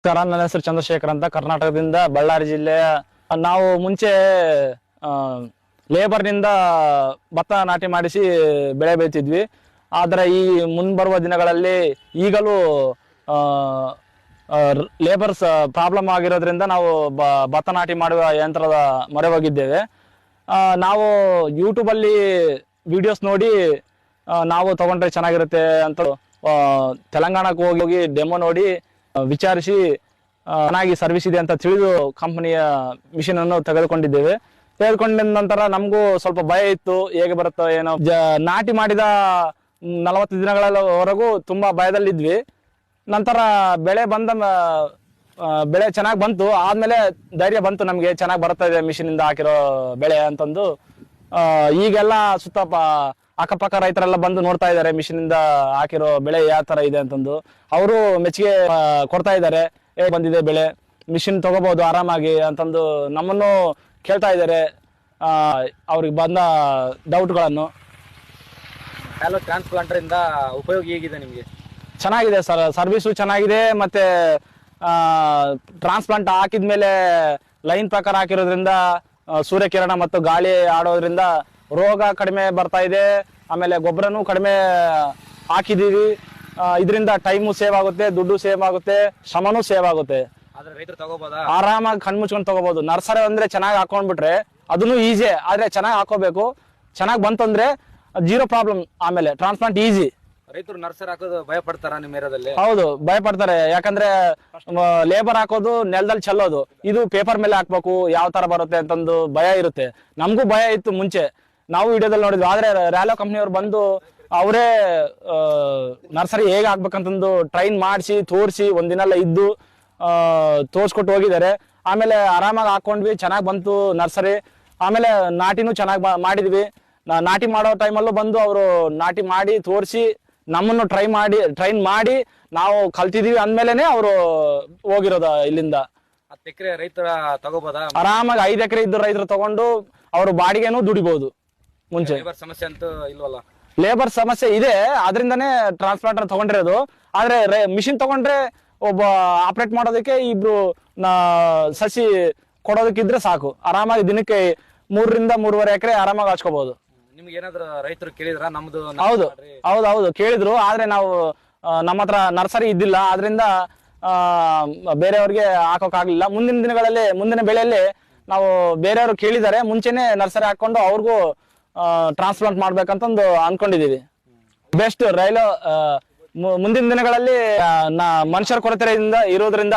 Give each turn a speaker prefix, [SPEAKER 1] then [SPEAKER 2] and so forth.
[SPEAKER 1] ನನ್ನ ಹೆಸರು ಚಂದ್ರಶೇಖರ್ ಅಂತ, ಕರ್ನಾಟಕದಿಂದ ಬಳ್ಳಾರಿ ಜಿಲ್ಲೆಯ. ನಾವು ಮುಂಚೆ ಲೇಬರ್ನಿಂದ ಭತ್ತ ನಾಟಿ ಮಾಡಿಸಿ ಬೆಳೆ ಬೆಳೀತಿದ್ವಿ. ಆದರೆ ಈ ಮುಂಬರುವ ದಿನಗಳಲ್ಲಿ ಈಗಲೂ ಲೇಬರ್ಸ್ ಪ್ರಾಬ್ಲಮ್ ಆಗಿರೋದ್ರಿಂದ ನಾವು ಭತ್ತ ನಾಟಿ ಮಾಡುವ ಯಂತ್ರದ ಮೊರೆ ಹೋಗಿದ್ದೇವೆ. ನಾವು ಯೂಟ್ಯೂಬಲ್ಲಿ ವಿಡಿಯೋಸ್ ನೋಡಿ ನಾವು ತಗೊಂಡ್ರೆ ಚೆನ್ನಾಗಿರುತ್ತೆ ಅಂತ ತೆಲಂಗಾಣಕ್ಕೆ ಹೋಗಿ ಡೆಮೋ ನೋಡಿ ವಿಚಾರಿಸಿ ಚೆನ್ನಾಗಿ ಸರ್ವಿಸ್ ಇದೆ ಅಂತ ತಿಳಿದು ಕಂಪನಿಯ ಮಿಷಿನ್ ಅನ್ನು ತೆಗೆದುಕೊಂಡಿದ್ದೇವೆ. ತೆಗೆದುಕೊಂಡ ನಂತರ ನಮಗೂ ಸ್ವಲ್ಪ ಭಯ ಇತ್ತು, ಹೇಗೆ ಬರುತ್ತೋ ಏನೋ. ನಾಟಿ ಮಾಡಿದ 40 ದಿನಗಳವರೆಗೂ ತುಂಬಾ ಭಯದಲ್ಲಿದ್ವಿ. ನಂತರ ಬೆಳೆ ಬೆಳೆ ಚೆನ್ನಾಗಿ ಬಂತು. ಆದ್ಮೇಲೆ ಧೈರ್ಯ ಬಂತು, ನಮ್ಗೆ ಚೆನ್ನಾಗಿ ಬರ್ತಾ ಇದೆ ಮಿಷಿನ್ ಇಂದ ಹಾಕಿರೋ ಬೆಳೆ ಅಂತಂದು. ಈಗೆಲ್ಲ ಸುತ್ತ ಅಕ್ಕಪಕ್ಕ ರೈತರೆಲ್ಲ ಬಂದು ನೋಡ್ತಾ ಇದ್ದಾರೆ ಮಿಷಿನ್ ಇಂದ ಹಾಕಿರೋ ಬೆಳೆ ಯಾವ ತರ ಇದೆ ಅಂತಂದು. ಅವರು ಮೆಚ್ಚುಗೆ ಕೊಡ್ತಾ ಇದ್ದಾರೆ, ಬಂದಿದೆ ಬೆಳೆ, ಮಿಷಿನ್ ತಗೋಬಹುದು ಆರಾಮಾಗಿ ಅಂತಂದು ನಮ್ಮನ್ನು ಕೇಳ್ತಾ ಇದ್ದಾರೆ ಅವ್ರಿಗೆ ಬಂದ ಡೌಟ್ಗಳನ್ನು.
[SPEAKER 2] ಹ್ಯಾಲೋ ಟ್ರಾನ್ಸ್ಪ್ಲಾಂಟರ್ ಇಂದ ಉಪಯೋಗ ಹೇಗಿದೆ ನಿಮಗೆ?
[SPEAKER 1] ಚೆನ್ನಾಗಿದೆ ಸರ್, ಸರ್ವಿಸು ಚೆನ್ನಾಗಿದೆ. ಮತ್ತೆ ಟ್ರಾನ್ಸ್ಪ್ಲಾಂಟ್ ಹಾಕಿದ್ಮೇಲೆ ಲೈನ್ ಪ್ರಕಾರ ಹಾಕಿರೋದ್ರಿಂದ ಸೂರ್ಯಕಿರಣ ಮತ್ತು ಗಾಳಿ ಆಡೋದ್ರಿಂದ ರೋಗ ಕಡಿಮೆ ಬರ್ತಾ ಇದೆ. ಆಮೇಲೆ ಗೊಬ್ಬರನೂ ಕಡಿಮೆ ಹಾಕಿದೀವಿ. ಇದರಿಂದ ಟೈಮು ಸೇವ್ ಆಗುತ್ತೆ, ದುಡ್ಡು ಸೇವ್ ಆಗುತ್ತೆ, ಶ್ರಮನೂ ಸೇವ್ ಆಗುತ್ತೆ.
[SPEAKER 2] ರೈತರು ತಗೋಬಹುದಾ?
[SPEAKER 1] ಆರಾಮಾಗಿ ಕಣ್ಮುಚ್ಕೊಂಡು ತಗೋಬಹುದು. ನರ್ಸರಿ ಅಂದ್ರೆ ಚೆನ್ನಾಗಿ ಹಾಕೊಂಡ್ಬಿಟ್ರೆ ಅದನ್ನು ಈಜಿ, ಆದ್ರೆ ಚೆನ್ನಾಗಿ ಹಾಕೋಬೇಕು. ಚೆನ್ನಾಗಿ ಬಂತಂದ್ರೆ 0 ಪ್ರಾಬ್ಲಮ್. ಆಮೇಲೆ ಟ್ರಾನ್ಸ್ಪ್ಲಾಂಟ್ ಈಜಿ.
[SPEAKER 2] ರೈತರು ನರ್ಸರಿ ಹಾಕೋದು ಭಯ ಪಡ್ತಾರ ನಿಮ್ಮ ಏರಿಯಾದಲ್ಲಿ?
[SPEAKER 1] ಹೌದು, ಭಯ ಪಡ್ತಾರೆ. ಯಾಕಂದ್ರೆ ಲೇಬರ್ ಹಾಕೋದು ನೆಲದಲ್ಲಿ ಚೆಲ್ಲೋದು, ಇದು ಪೇಪರ್ ಮೇಲೆ ಹಾಕ್ಬೇಕು, ಯಾವ ತರ ಬರುತ್ತೆ ಅಂತಂದು ಭಯ ಇರುತ್ತೆ. ನಮಗೂ ಭಯ ಇತ್ತು ಮುಂಚೆ, ನಾವು ವಿಡಿಯೋದಲ್ಲಿ ನೋಡಿದ್ವಿ. ಆದ್ರೆ ರ್ಯಾಲೋ ಕಂಪ್ನಿಯವ್ರು ಬಂದು ಅವರೇ ನರ್ಸರಿ ಹೇಗೆ ಹಾಕ್ಬೇಕಂತಂದು ಟ್ರೈನ್ ಮಾಡಿಸಿ ತೋರಿಸಿ ಒಂದಿನೆಲ್ಲ ಇದ್ದು ತೋರ್ಸ್ಕೊಟ್ಟು ಹೋಗಿದ್ದಾರೆ. ಆಮೇಲೆ ಆರಾಮಾಗಿ ಹಾಕೊಂಡ್ವಿ, ಚೆನ್ನಾಗಿ ಬಂತು ನರ್ಸರಿ. ಆಮೇಲೆ ನಾಟಿನೂ ಚೆನ್ನಾಗಿ ಮಾಡಿದ್ವಿ. ನಾಟಿ ಮಾಡೋ ಟೈಮಲ್ಲೂ ಬಂದು ಅವರು ನಾಟಿ ಮಾಡಿ ತೋರಿಸಿ ನಮ್ಮನ್ನು ಟ್ರೈನ್ ಮಾಡಿ ನಾವು ಕಲ್ತಿದೀವಿ ಅಂದ್ಮೇಲೆನೆ ಅವರು ಹೋಗಿರೋದು ಇಲ್ಲಿಂದ.
[SPEAKER 2] 10 ಎಕರೆ ರೈತರ ತಗೋಬೋದಾ?
[SPEAKER 1] ಆರಾಮಾಗಿ 5 ಎಕರೆ ಇದ್ದು ರೈತರು ತಗೊಂಡು ಅವರು ಬಾಡಿಗೆನೂ ದುಡಿಬಹುದು. ಮುಂಚೆ
[SPEAKER 2] ಲೇಬರ್ ಸಮಸ್ಯೆ ಅಂತೂ ಇಲ್ವಲ್ಲ?
[SPEAKER 1] ಲೇಬರ್ ಸಮಸ್ಯೆ ಇದೆ, ಅದರಿಂದನೇ ಟ್ರಾನ್ಸ್ಪ್ಲಾಂಟರ್ ತಗೊಂಡಿರೋದು. ಆದ್ರೆ ಮಿಷಿನ್ ತಗೊಂಡ್ರೆ ಒಬ್ಬ ಆಪರೇಟ್ ಮಾಡೋದಕ್ಕೆ ಇಬ್ರು ಸಸಿ ಕೊಡೋದಕ್ಕಿದ್ರೆ ಸಾಕು. ಆರಾಮಾಗಿ ದಿನಕ್ಕೆ 3 ರಿಂದ 3.5 ಎಕರೆ ಆರಾಮಾಗಿ ಹಚ್ಕೋಬಹುದು.
[SPEAKER 2] ನಿಮ್ಗೆ ಏನಾದ್ರು ರೈತರು ಕೇಳಿದ್ರ ನಮ್ದು?
[SPEAKER 1] ಹೌದು ಕೇಳಿದ್ರು. ಆದ್ರೆ ನಾವು ನಮ್ಮ ಹತ್ರ ನರ್ಸರಿ ಇದ್ದಿಲ್ಲ, ಆದ್ರಿಂದ ಬೇರೆಯವ್ರಿಗೆ ಹಾಕೋಕ್ಕಾಗ್ಲಿಲ್ಲ. ಮುಂದಿನ ದಿನಗಳಲ್ಲಿ ಮುಂದಿನ ಬೆಳೆಯಲ್ಲಿ ನಾವು ಬೇರೆಯವರು ಕೇಳಿದ್ದಾರೆ, ಮುಂಚೆನೆ ನರ್ಸರಿ ಹಾಕೊಂಡು ಅವ್ರಿಗೂ ಟ್ರಾನ್ಸ್ಪ್ಲಾಂಟ್ ಮಾಡ್ಬೇಕಂತಂದು ಅನ್ಕೊಂಡಿದೀವಿ. ಬೆಸ್ಟ್ ರೈಲು ಮುಂದಿನ ದಿನಗಳಲ್ಲಿ ಮನುಷ್ಯರ ಕೊರತೆಯಿಂದ ಇರೋದ್ರಿಂದ